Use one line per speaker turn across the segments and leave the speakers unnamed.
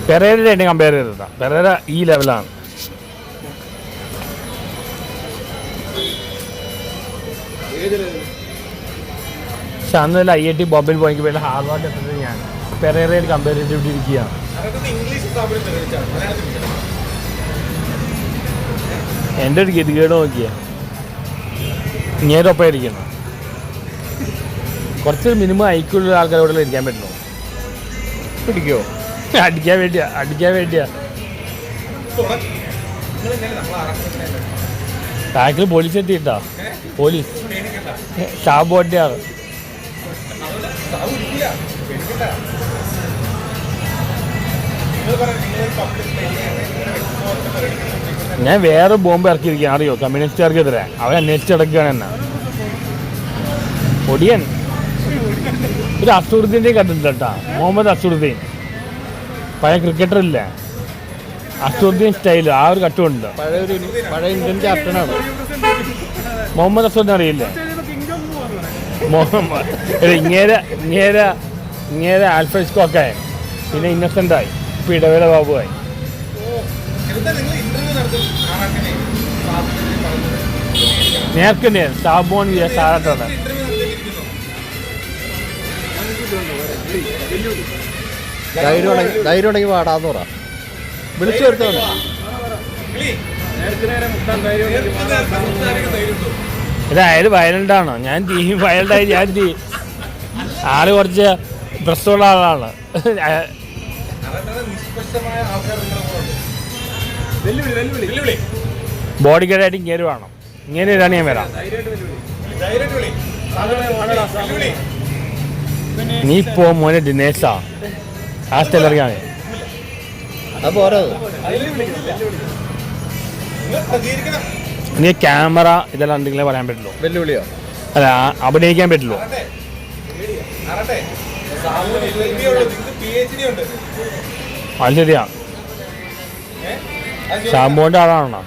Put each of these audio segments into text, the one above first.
പെരേരയായിട്ട് compare ചെയ്തതാണ്. Pereira ഈ ലെവലാണ്. പക്ഷെ അന്നല്ല IIT ബോംബെയിൽ പോയെങ്കിൽ വേണ്ട ഹാർവാർഡ് എത്തുന്നത് ഞാൻ പെരേരയിൽ കമ്പയർ ചെയ്തിട്ടിരിക്കുകയാണ്. എൻ്റെ ഒരു ഗതികേട് നോക്കിയാ ഇങ്ങേരൊപ്പം ഇരിക്കണം. കുറച്ച് മിനിമം ഐക്യുള്ള ആൾക്കാരോടെ ഇരിക്കാൻ പറ്റുള്ളൂ. പിടിക്കുമോ? അടിക്കാൻ വേണ്ടിയാ. ബാക്കിൽ പോലീസ് എത്തിയിട്ടാ. പോലീസ് ഷാബോട്ടിയാണ്. ഞാൻ വേറെ ബോംബ് ഇറക്കിയിരിക്കാൻ അറിയോ? കമ്മ്യൂണിസ്റ്റുകാർക്കെതിരെ അവൻ അന്വേഷിച്ച് കിടക്കുകയാണ് എന്നെ. ഒടിയൻ ഒരു അസൂറുദ്ദീൻ്റെ കണ്ടിട്ടുണ്ട് കേട്ടാ. മുഹമ്മദ് അസൂറുദ്ദീൻ, പഴയ ക്രിക്കറ്റർ ഇല്ലേ, അസൂറുദ്ദീൻ സ്റ്റൈൽ ആ ഒരു കട്ടുമുണ്ട്.
പഴയ ഇന്ത്യൻ ക്യാപ്റ്റനാണ്
മുഹമ്മദ് അസൂറുദ്ദീൻ. അറിയില്ലേ? ഇങ്ങേരെ ആൽഫ്രഡ് സ്കോക്കായി, പിന്നെ ഇന്നസെൻ്റായി, ഇപ്പം ഇടവേള ബാബുവായി. നേർക്കുണ്ട് സാബോൺ സാറാട്ടാണ്.
ധൈര്യം ഉണ്ടെങ്കിൽ പാടാന്ന് പറ. വിളിച്ചു വരുത്തോ.
ഇതായത് വയലൻ്റാണോ? ഞാൻ വയലൻ്റായി. ആള് കുറച്ച് പ്രശ്നമുള്ള ആളാണ്. ബോഡി ഗാർഡായിട്ട് ഇങ്ങനെ വേണം. ഇങ്ങനെ ഇതാണ് ഞാൻ വരാം. നീ പോ മോനെ ദിനേശാ. ആ സ്ഥലറിയാണ്. നീ ക്യാമറ ഇതെല്ലാം ഉണ്ടെങ്കിലേ പറയാൻ പറ്റുള്ളൂ.
വെല്ലുവിളിയോ?
അല്ല, അഭിനയിക്കാൻ പറ്റുള്ളൂ. അത് ശരിയാ. ഷാംബോന്റെ ആളാണോ?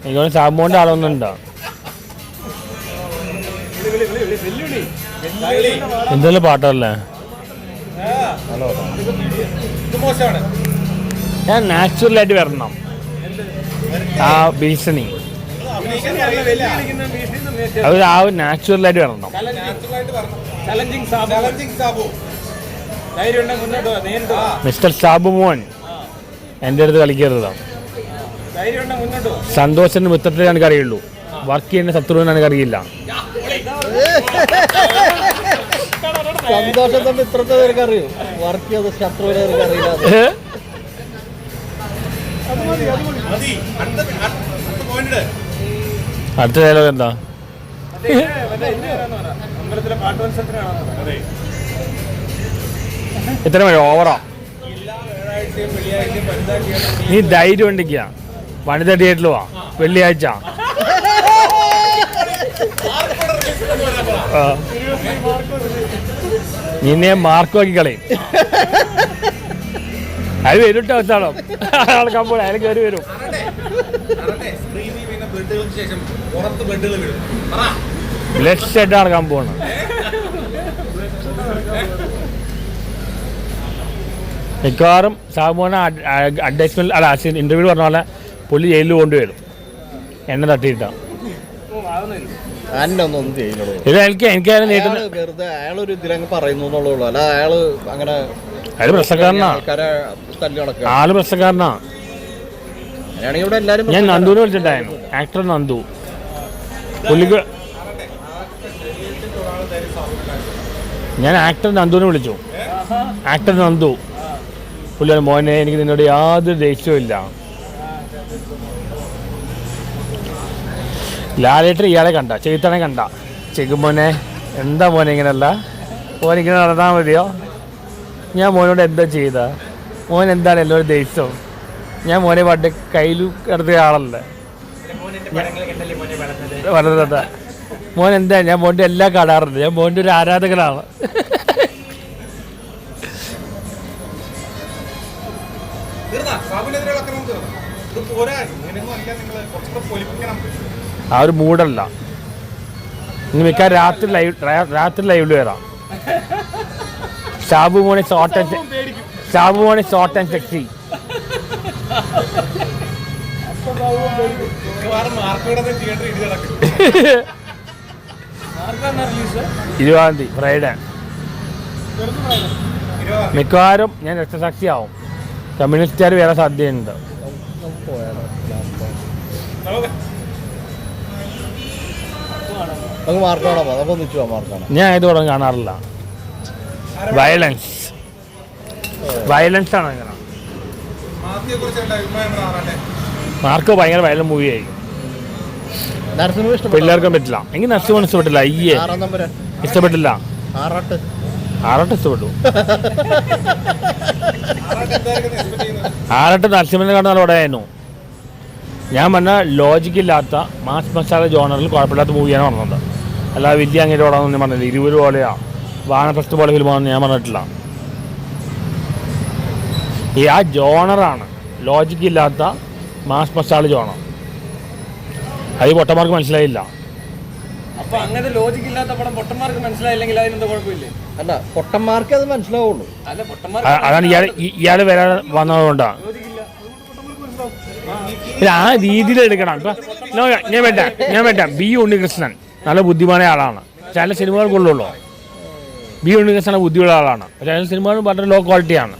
എനിക്ക് ഷാംബോന്റെ ആളൊന്നും ഉണ്ടോ? എന്തെല്ലാം പാട്ടല്ലേ? ഞാൻ നാച്ചുറലായിട്ട് വരണം. ആ ഭീഷണി അത് ആ നാച്ചുറലായിട്ട് വരണം. മിസ്റ്റർ സാബു മോൻ എൻ്റെ അടുത്ത് കളിക്കരുതാണ്. സന്തോഷത്തിന് മിത്രത്തെ എനിക്ക് അറിയുള്ളൂ. വർക്ക് ചെയ്യുന്ന ശത്രുവിന് എനിക്ക് അറിയില്ല.
സന്തോഷത്തെ മിത്രത്തെ അറിയൂ, വർക്ക് ചെയ്ത ശത്രുവിനെ അറിയില്ല.
അടുത്ത ഡയലോഗ് എന്താ? ഇത്ര മതി, ഓവറാ. നീ ധൈര്യം ഉണ്ടെങ്കിയാ വനിത തിയേറ്ററിൽ പോവാ വെള്ളിയാഴ്ച. നിന്നെ മാർക്കുമാക്കി കളയും. അത് വരും അവസ്ഥാണോ? ആൾക്കാമ്പോൾ അയാൾ കയറി വരും. ബ്ലഡ് ഷെഡ് നടക്കാൻ പോകണം. മിക്കവാറും സാബുമോനെ അഡ്വർടൈസ്മെന്റ് അല്ല ഇന്റർവ്യൂ പറഞ്ഞ പോലെ പുള്ളി ജയിലിൽ കൊണ്ടുവരും. എന്നെ തട്ടിയിട്ടാ. എനിക്കാരും അയാൾ പ്രശ്നക്കാരനാ. ആള് പ്രശ്നക്കാരനാ. ഞാൻ നന്ദുവിനെ വിളിച്ചിട്ടായിരുന്നു. ആക്ടർ നന്ദു. പുള്ളിക്ക് ഞാൻ ആക്ടർ നന്ദുവിനെ വിളിച്ചു. ആക്ടർ നന്ദു പുള്ളിയാണ്. മോനെ, എനിക്ക് നിന്നോട് യാതൊരു ദേഷ്യവും ഇല്ല. ലാലേട്ടർ ഇയാളെ കണ്ട, ചെയ്തണെ കണ്ട, ചെകുമോനെ എന്താ മോനെ ഇങ്ങനെയല്ല, മോനിങ്ങനെ നടന്നാൽ മതിയോ? ഞാൻ മോനോട് എന്താ ചെയ്ത? മോൻ എന്താണ് എല്ലാവരും ദേഷ്യവും? ഞാൻ മോനെ പണ്ട് കയ്യിൽ കിടത്തിയ ആളല്ലേ വളർന്നത്. മോൻ എന്താ? ഞാൻ മോൻ്റെ എല്ലാം കാണാറുണ്ട്. ഞാൻ മോൻ്റെ ഒരു ആരാധകനാണ്. ആ ഒരു മൂഡല്ല. ഇനി മിക്ക രാത്രി ലൈവിൽ വരാം. ഷാബു മോനെ ഷോർട്ട് ആൻഡ് സെക്സി. ഇരുപതാം ഫ്രൈഡേ. മിക്കവാറും ഞാൻ രക്തസാക്ഷിയാവും. കമ്മ്യൂണിസ്റ്റുകാർ വേറെ സാധ്യതയുണ്ട്. ഞാൻ ഇത് തുടങ്ങി കാണാറില്ല. വയലൻസ് ആണ് അങ്ങനെ. മാർക്ക് ഭയങ്കര വയലന്റ് മൂവി ആയിരിക്കും. പിള്ളേർക്കും പറ്റില്ല. എനിക്ക് നരസിംഹം ഇഷ്ടപ്പെട്ടില്ല. ഇഷ്ടപ്പെട്ടില്ല. ആറാട്ട് ഇഷ്ടപ്പെട്ടു. ആറാട്ട് നരസിംഹനെ കാണുന്ന നല്ല പടമായിരുന്നു. ഞാൻ പറഞ്ഞ ലോജിക്കില്ലാത്ത മാസ് മസാല ജോണറിൽ കുഴപ്പമില്ലാത്ത മൂവിയാണ് പറഞ്ഞത്. അല്ലാതെ വലിയ അങ്ങേറ്റ് പടമെന്ന് ഞാൻ പറഞ്ഞില്ല. 20 പോലെയാ വാനപ്രസ്ഥ പോലെ ഫിലിമാണെന്ന് ഞാൻ പറഞ്ഞിട്ടില്ല. ഈ ആ ജോണറാണ് ലോജിക്കില്ലാത്ത മാസ് മസാല ജോണർ. അത് പൊട്ടന്മാർക്ക് മനസ്സിലായില്ല.
അപ്പൊ അങ്ങനെ ലോജിക് ഇല്ലാത്ത പടം പൊട്ടന്മാർക്ക് മനസ്സിലായില്ലെങ്കിൽ അതിനെന്താ കുഴപ്പമില്ലേ? അല്ല, പൊട്ടന്മാർക്ക് അത് മനസ്സിലാവുള്ളൂ. അല്ല,
അതാണ് ഇയാൾ വരാൻ വന്നതുകൊണ്ടാണ്. ആ രീതിയിൽ എടുക്കണം. ഇപ്പൊ ഞാൻ വേണ്ട ബി ഉണ്ണികൃഷ്ണൻ നല്ല ബുദ്ധിമാനായ ആളാണ്. ചില സിനിമകൾ കൊള്ളുള്ളൂ. ബി ഉണ്ണികൃഷ്ണൻ ബുദ്ധിയുള്ള ആളാണ്. പക്ഷേ ചില സിനിമകൾ വളരെ ലോ ക്വാളിറ്റിയാണ്.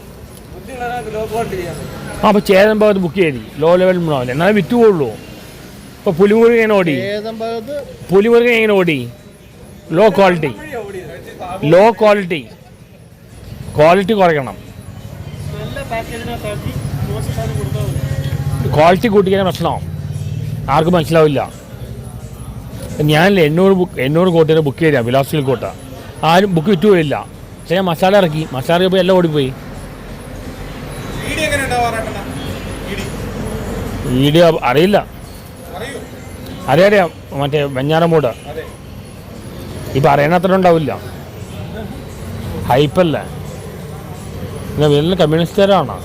അപ്പോൾ ചേതൻ ഭഗത് ബുക്ക് ചെയ്തി ലോ ലെവൽ എന്നാലും വിറ്റുപോകുള്ളൂ. ഇപ്പോൾ പുലിമുരുകൻ എങ്ങനെ ഓടി? ലോ ക്വാളിറ്റി കുറയ്ക്കണം. ക്വാളിറ്റി കൂട്ടിക്കാൻ പ്രശ്നമാവും. ആർക്കും മനസ്സിലാവില്ല. ഞാനില്ല 800 കോട്ടിന് ബുക്ക് ചെയ്താൽ വിലാസിൽ കോട്ട ആരും ബുക്ക് വിറ്റുപോയില്ല. പക്ഷേ ഞാൻ മസാല ഇറക്കി. മസാല പോയി എല്ലാം ഓടിപ്പോയി. വീഡിയോ അറിയില്ല. അറിയാം. മറ്റേ വെഞ്ഞാറമൂട് ഇപ്പം അറിയാനത്ര ഉണ്ടാവില്ല. ഹൈപ്പല്ലേ. വലിയ കമ്മ്യൂണിസ്റ്റുകാരാണ്.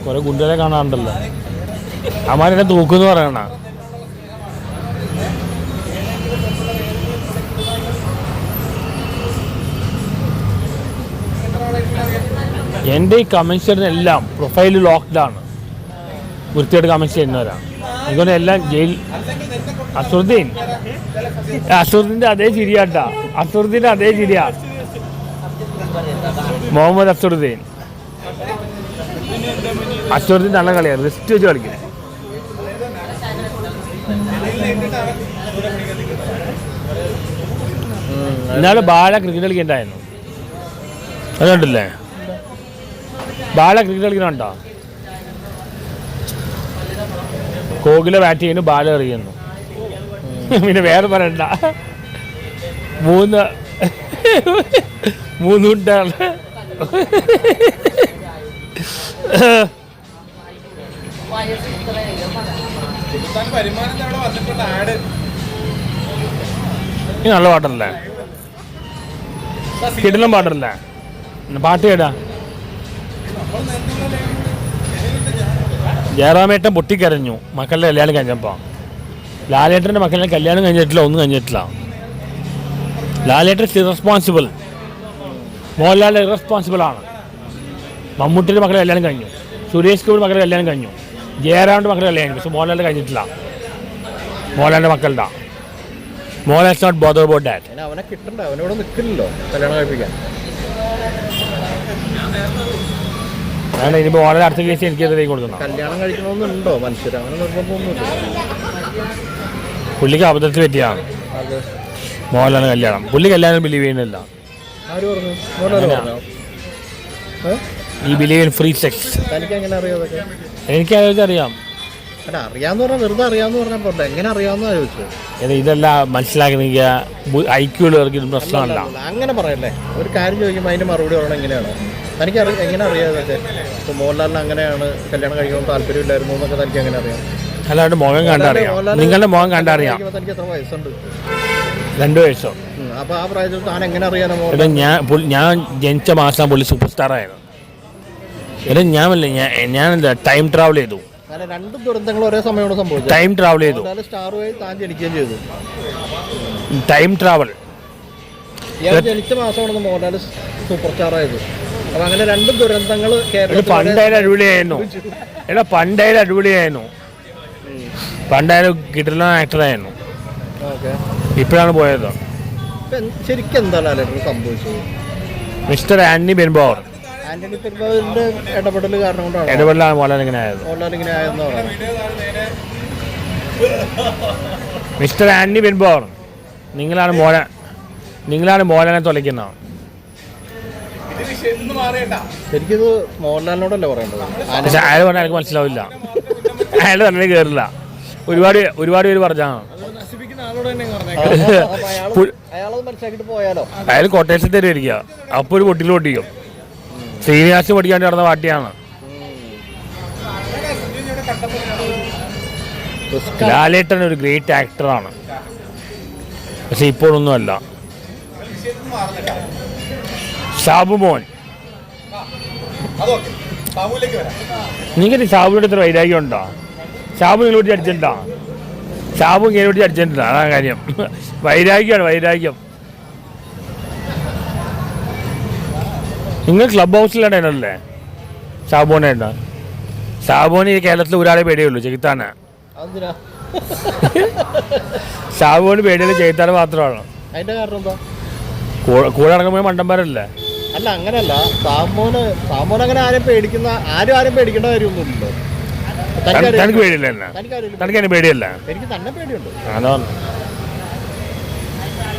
കുറേ ഗുണ്ടകളെ കാണാറുണ്ടല്ലോ. അമാരെന്നെ തൂക്കുമെന്ന് പറയണ. എൻ്റെ ഈ കമൻസ് ചെയ്യുന്നതെല്ലാം പ്രൊഫൈൽ ലോക്ക്ഡാണ്. വൃത്തിയായിട്ട് കമൻസ് ചെയ്യുന്നവരാണ്. എനിക്കൊന്ന് എല്ലാം ജയിൽ. അസുറുദ്ദീൻ്റെ അതേ ചിരിയാട്ടാ. അസുറുദ്ദീൻ്റെ അതേ ചിരിയാ. മുഹമ്മദ് അസുറുദ്ദീൻ നല്ല കളിയാണ്. റിസ്റ്റ് വെച്ച് കളിക്കും. ഇന്നാള് ബാല ക്രിക്കറ്റ് കളിക്കണ്ടായിരുന്നു. അത് കണ്ടില്ലേ? ബാല ക്രിക്കറ്റ് കളിക്കണുണ്ടോ? കോകില ബാറ്റ് ചെയ്യുന്നു, ബാല എറിയുന്നു. പിന്നെ വേറെ പറയണ്ട. മൂന്ന് കുട്ടികള്. നല്ല പാട്ടല്ലേ? കിടിലം പാട്ടല്ലേ? പാട്ട് കേടാ. ജയറാമേട്ടൻ പൊട്ടിക്കരഞ്ഞു മക്കളുടെ കല്യാണം കഴിഞ്ഞപ്പോൾ. ലാലേട്ടൻ്റെ മക്കളുടെ കല്യാണം കഴിഞ്ഞിട്ടില്ല, ഒന്നും കഴിഞ്ഞിട്ടില്ല. ലാലേട്ടൻ ഇറസ്പോൺസിബിൾ. മോഹൻലാൽ ഇറസ്പോൺസിബിൾ ആണ്. മമ്മൂട്ടിയുടെ മക്കളുടെ കല്യാണം കഴിഞ്ഞു. സുരേഷ് ഗോപിയുടെ മക്കളുടെ കല്യാണം കഴിഞ്ഞു. ജയറാമിൻ്റെ മക്കളുടെ കല്യാണം കഴിഞ്ഞു. പക്ഷെ മോഹൻലാലിൻ്റെ കഴിഞ്ഞിട്ടില്ല. മോഹൻലാലിൻ്റെ മക്കളുടെ Mohanlal is not bother about that.
അവനെ കിട്ടണ്ട, അവനോട് നിൽക്കില്ലല്ലോ കല്യാണം കഴിപ്പിക്കാൻ.
അതാണ് ഇനിയിപ്പോൾ വളരെ അടുത്ത കേസ് എനിക്കെതിരെ കൊടുക്കുന്നത്.
കല്യാണം കഴിക്കണമെന്നുണ്ടോ മനുഷ്യർ? അങ്ങനെ നിർബന്ധമൊന്നുമില്ല.
പുള്ളിക്ക് അബദ്ധത്തിൽ പറ്റിയാണ് മോഹൻലാലിൻ്റെ കല്യാണം. പുള്ളി കല്യാണം ബിലീവ് ചെയ്യുന്നില്ല.
ആര് പറഞ്ഞു? മോഹൻലാൽ പറഞ്ഞോ?
ഈ ബിലീവ് ഇൻ ഫ്രീ സെക്സ്.
തനിക്ക് എങ്ങനെ അറിയാതൊക്കെ?
എനിക്ക് അറിയാം.
അല്ല, അറിയാന്ന് പറഞ്ഞാൽ വെറുതെ അറിയാന്ന് പറഞ്ഞാൽ പോട്ടെ. എങ്ങനെ അറിയാമെന്നാ ചോദിച്ചത്?
ഇതെല്ലാം മനസ്സിലാക്കുന്ന ഐക്യുള്ളവർക്ക് പ്രശ്നമല്ല.
അങ്ങനെ പറയല്ലേ. ഒരു കാര്യം ചോദിക്കുമ്പോൾ അതിൻ്റെ മറുപടി പറയണം എങ്ങനെയാണ്? തനിക്ക് എങ്ങനെ അറിയാതൊക്കെ? ഇപ്പോൾ മോഹൻലാലിന് അങ്ങനെയാണ് കല്യാണം കഴിക്കണമെന്ന് താല്പര്യമില്ലായിരുന്നു എന്നൊക്കെ തനിക്ക് എങ്ങനെ അറിയാം?
അല്ലാണ്ട് മുഖം കണ്ടറിയാം. നിങ്ങളുടെ മുഖം കണ്ടറിയാം.
തനിക്ക് എത്ര വയസ്സുണ്ട്?
2 വയസ്സോ?
അപ്പോൾ ആ പ്രായത്തിൽ താൻ എങ്ങനെ അറിയാനോ?
ഞാൻ ജനിച്ച മാസം പുള്ളി സൂപ്പർ സ്റ്റാർ ആയിരുന്നു. ഞാനെന്താ ടൈം ട്രാവൽ ചെയ്തു.
രണ്ടും ദുരന്തങ്ങൾ ഒരേ സമയമാണ് സംഭവിച്ചത്.
ടൈം ട്രാവൽ ചെയ്തു.
സ്റ്റാറുമായി താൻ ജനിക്കുകയും ചെയ്തു.
Time travel.
ജനിച്ച മാസമാണ് മോഹൻലാൽ സൂപ്പർ സ്റ്റാർ ആയത്. അപ്പൊ അങ്ങനെ രണ്ട് ദുരന്തങ്ങൾ
പണ്ടായാലും അടിപൊളിയായിരുന്നു. പണ്ടായാലും അടിപൊളിയായിരുന്നു. പണ്ടായാലും കിട്ടുന്ന ആക്ടറായിരുന്നു. ഇപ്പോഴാണ് പോയത്.
ശരിക്കും എന്താണ് സംഭവിച്ചത്?
മിസ്റ്റർ ആന്റണി പെരുമ്പാവൂർ
ആന്റണി പെരുമ്പാവൂരിന്റെ ഇടപെടൽ കാരണം കൊണ്ടാണ്
ഇടപെടലാണ് മോഹൻലാൽ ഇങ്ങനെ ആയത്. മിസ്റ്റർ ആന്റണി പെരുമ്പാവൂർ, നിങ്ങളാണ് മോഹൻലാലിനെ തൊലയ്ക്കുന്നത്.
ശരിക്കും മോഹൻലാലിനോടല്ലേ പറയേണ്ടത്?
പക്ഷെ അയാൾ പറഞ്ഞാൽ എനിക്ക് മനസ്സിലാവില്ല. അയാൾ തന്നെ കയറില്ല. ഒരുപാട് പേര് പറഞ്ഞാണ്. അയാൾ കൊട്ടേഷൻ തരുമായിരിക്കുക. അപ്പൊ ഒരു പൊട്ടിൽ പൊട്ടിക്കും. ശ്രീനിവാസിന് പഠിക്കാണ്ട് നടന്ന പാർട്ടിയാണ്. ലാലേട്ടൻ ഒരു ഗ്രേറ്റ് ആക്ടറാണ്. പക്ഷെ ഇപ്പോഴൊന്നുമല്ല. സാബുമോൻ, നിങ്ങൾക്ക് സാബുവിനോട് ഇത്ര വൈരാഗ്യം ഉണ്ടോ? സാബു നിങ്ങളോട് അടിച്ചിട്ടുണ്ടോ? സാബു ഇങ്ങനോട് അടിച്ചിട്ടുണ്ടോ? അതാണ് കാര്യം. വൈരാഗ്യം. നിങ്ങൾ ക്ലബ് ഹൗസിലുണ്ടായിരുന്നല്ലേ സാബുവിനായിട്ട്? സാബുവിന് ഈ കേരളത്തിൽ ഒരാളെ പേടിയുള്ളൂ, ചെകുത്താന. സാബുവിന് പേടിയുള്ളൂ ചെകുത്താന മാത്രമാണ്.
അതിന്റെ കാരണം എന്താ?
കൂടെ നടക്കുമ്പോൾ മണ്ടന്മാരല്ലേ?
അല്ല, അങ്ങനെയല്ല. സാമോന് അങ്ങനെ ആരും പേടിക്കേണ്ട കാര്യമൊന്നുമില്ലല്ലോ.
തനിക്ക് പേടിയില്ല. തനിക്ക് അതിന് പേടിയല്ല.
എനിക്ക് തന്നെ പേടിയുണ്ട്.
അതാ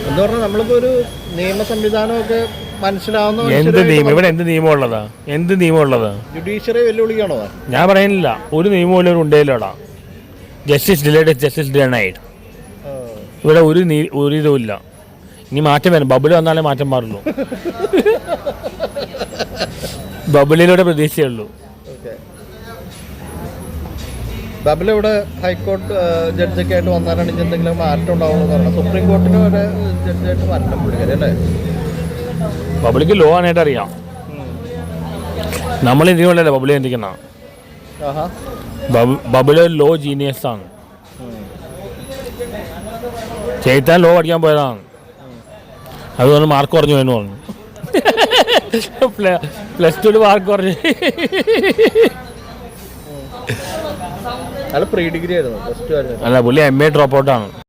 എന്താ പറഞ്ഞാൽ നമ്മളിപ്പോ ഒരു നിയമ സംവിധാനമൊക്കെ മനസ്സിലാവുന്ന
എന്ത് നിയമം? ഇവിടെ എന്ത് നിയമമുള്ളത്?
ജുഡീഷ്യറി വെല്ലുവിളിക്കാണോ?
ഞാൻ പറയുന്നില്ല. ഒരു നിയമമില്ല, ഒരു ഉണ്ടേലോടാ. Justice delayed, justice denied. ഇവിടെ ഒരു ഇതുമില്ല. ഇനി മാറ്റം വരും. ബബിൾ വന്നാലേ മാറ്റം മാറുള്ളൂ. ബബിളിലൂടെ പ്രതീക്ഷയുള്ളൂ.
ബബിൾ ഇവിടെ ഹൈക്കോടതി ജഡ്ജൊക്കെ ആയിട്ട് വന്നാലാണ് എന്തെങ്കിലും മാറ്റം ഉണ്ടാവുള്ളൂ എന്ന് പറഞ്ഞാൽ സുപ്രീം കോടതിയുടെ വരെ ജഡ്ജായിട്ട് മാറ്റം പുള്ളിക്കാരി അല്ലേ?
ബബിളിക്ക് ലോ ആണായിട്ട് അറിയാം. നമ്മൾ ഇതിനുള്ളല്ലേ ബബിളി ചിന്തിക്കുന്ന. ബബിള് ലോ ജീനിയസ് ആണ്. ചെയ്താൻ ലോ പഠിക്കാൻ പോയതാണ്. അതുകൊണ്ട് മാർക്ക് കുറഞ്ഞു എന്ന് പറഞ്ഞു. +2 മാർക്ക് കുറഞ്ഞു.
അല്ല, പ്രീ ഡിഗ്രി ആയിരുന്നു.
അല്ല, പുള്ളി MA ഡ്രോപ്പ് ഔട്ടാണ്.